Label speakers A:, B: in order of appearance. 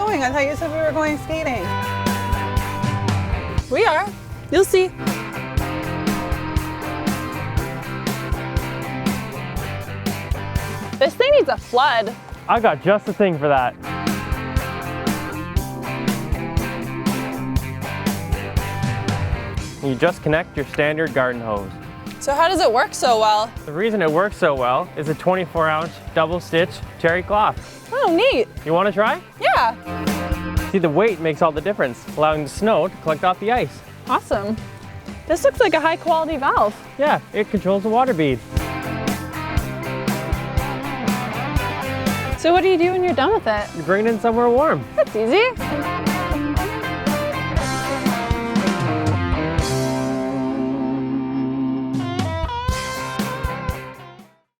A: going? I thought you said we were going skating.
B: We are. You'll see. This thing needs a flood.
C: I got just the thing for that. You just connect your standard garden hose.
B: So how does it work so well?
C: The reason it works so well is a 24-ounce double-stitch cherry cloth.
B: Oh, neat.
C: You want to try?
B: Yeah.
C: See, the weight makes all the difference, allowing the snow to collect off the ice.
B: Awesome. This looks like a high-quality valve.
C: Yeah, it controls the water bead.
B: So what do you do when you're done with it?
C: You bring it in somewhere warm.
B: That's easy.